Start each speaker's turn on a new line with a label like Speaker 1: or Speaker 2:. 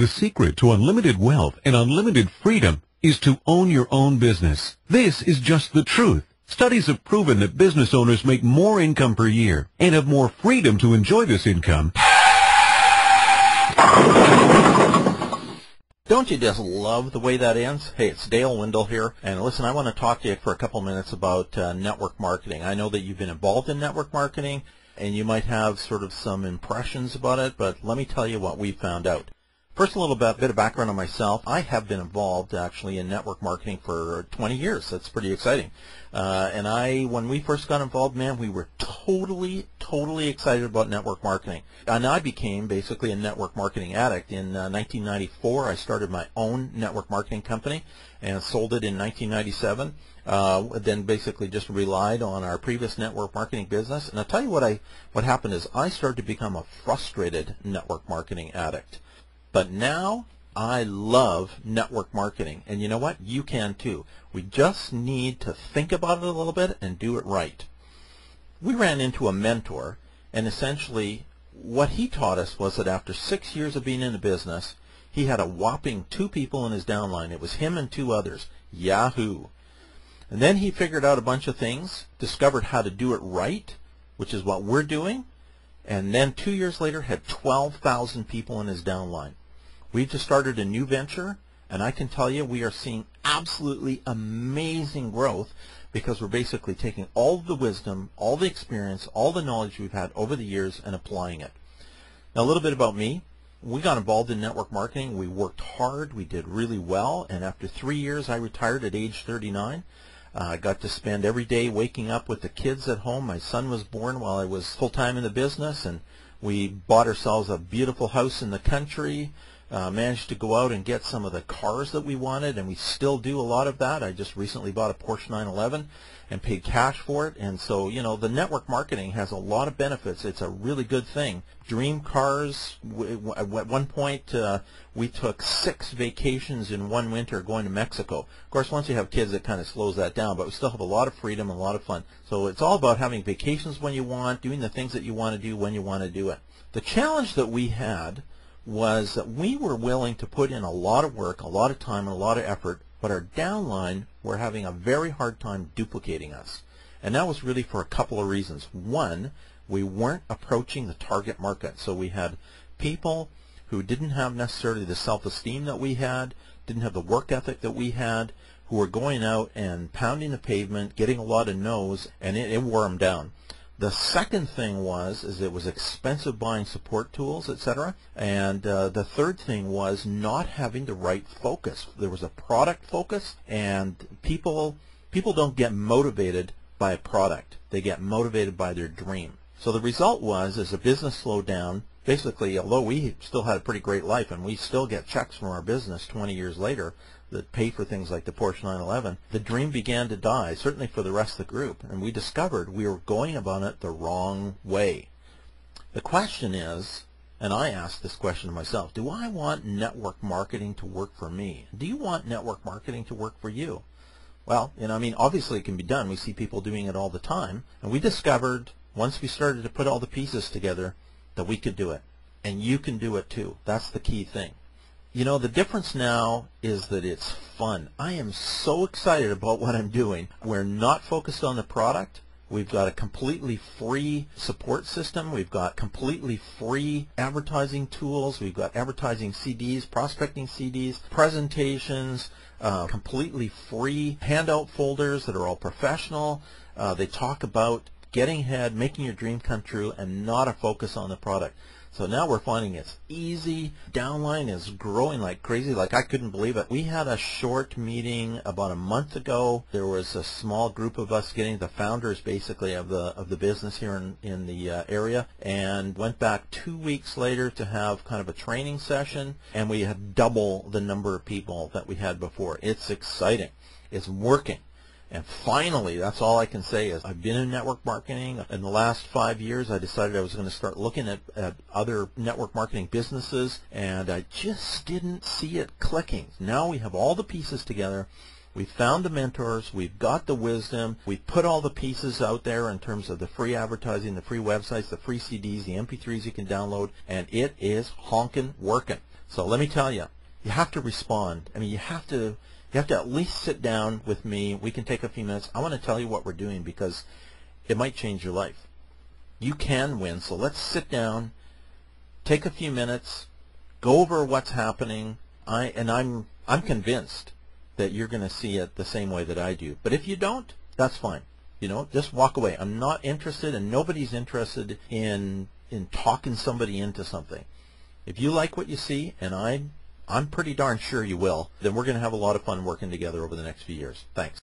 Speaker 1: The secret to unlimited wealth and unlimited freedom is to own your own business. This is just the truth. Studies have proven that business owners make more income per year and have more freedom to enjoy this income.
Speaker 2: Don't you just love the way that ends? Hey, it's Dale Wendell here, and listen, I want to talk to you for a couple minutes about network marketing. I know that you've been involved in network marketing, and you might have sort of some impressions about it, but let me tell you what we found out. First, a little bit of background on myself. I have been involved actually in network marketing for 20 years. That's pretty exciting. When we first got involved, man, we were totally excited about network marketing. And I became basically a network marketing addict. In 1994, I started my own network marketing company and sold it in 1997. Then basically just relied on our previous network marketing business. And I'll tell you what happened is I started to become a frustrated network marketing addict. But now I love network marketing, and you know what? You can too. We just need to think about it a little bit and do it right. We ran into a mentor, and essentially what he taught us was that after 6 years of being in the business, he had a whopping 2 people in his downline. It was him and 2 others. Yahoo! And then he figured out a bunch of things, discovered how to do it right, which is what we're doing, and then 2 years later had 12,000 people in his downline. We've just started a new venture, and I can tell you we are seeing absolutely amazing growth because we're basically taking all the wisdom, all the experience, all the knowledge we've had over the years and applying it. Now, a little bit about me. We got involved in network marketing. We worked hard. We did really well, and after 3 years, I retired at age 39. I got to spend every day waking up with the kids at home. My son was born while I was full-time in the business, and we bought ourselves a beautiful house in the country. Managed to go out and get some of the cars that we wanted, and we still do a lot of that. I just recently bought a Porsche 911 and paid cash for it. And so, you know, the network marketing has a lot of benefits. It's a really good thing. Dream cars. At one point, we took 6 vacations in one winter going to Mexico. Of course, once you have kids, it kind of slows that down, but we still have a lot of freedom and a lot of fun. So it's all about having vacations when you want, doing the things that you want to do when you want to do it. The challenge that we had was that we were willing to put in a lot of work, a lot of time, and a lot of effort, but our downline were having a very hard time duplicating us. And that was really for a couple of reasons. One, we weren't approaching the target market. So we had people who didn't have necessarily the self-esteem that we had, didn't have the work ethic that we had, who were going out and pounding the pavement, getting a lot of no's, and it wore them down. The second thing is it was expensive buying support tools, etc. And the third thing was not having the right focus. There was a product focus, and people don't get motivated by a product. They get motivated by their dream. So the result was, as the business slowed down, basically, although we still had a pretty great life and we still get checks from our business 20 years later that pay for things like the Porsche 911, the dream began to die, certainly for the rest of the group. And we discovered we were going about it the wrong way. The question is, and I asked this question to myself, do I want network marketing to work for me? Do you want network marketing to work for you? Well, you know, I mean, obviously it can be done. We see people doing it all the time. And we discovered, once we started to put all the pieces together, that we could do it. And you can do it too. That's the key thing. You know, the difference now is that it's fun. I am so excited about what I'm doing. We're not focused on the product. We've got a completely free support system. We've got completely free advertising tools. We've got advertising CDs, prospecting CDs, presentations, completely free handout folders that are all professional. They talk about getting ahead, making your dream come true, and not a focus on the product. So now we're finding it's easy. Downline is growing like crazy. Like, I couldn't believe it. We had a short meeting about a month ago. There was a small group of us getting the founders basically of the business here in the area, and went back 2 weeks later to have kind of a training session, and we had double the number of people that we had before. It's exciting. It's working. And finally, that's all I can say is I've been in network marketing. In the last 5 years, I decided I was going to start looking at other network marketing businesses, and I just didn't see it clicking. Now we have all the pieces together. We've found the mentors. We've got the wisdom. We've put all the pieces out there in terms of the free advertising, the free websites, the free CDs, the MP3s you can download, and it is honkin' working. So let me tell you, you have to respond. I mean, you have to at least sit down with me. We can take a few minutes. I want to tell you what we're doing because it might change your life. You can win. So let's sit down, take a few minutes, go over what's happening. I'm convinced that you're going to see it the same way that I do. But if you don't, that's fine. You know, just walk away. I'm not interested, and nobody's interested in talking somebody into something. If you like what you see, and I'm pretty darn sure you will, then we're going to have a lot of fun working together over the next few years. Thanks.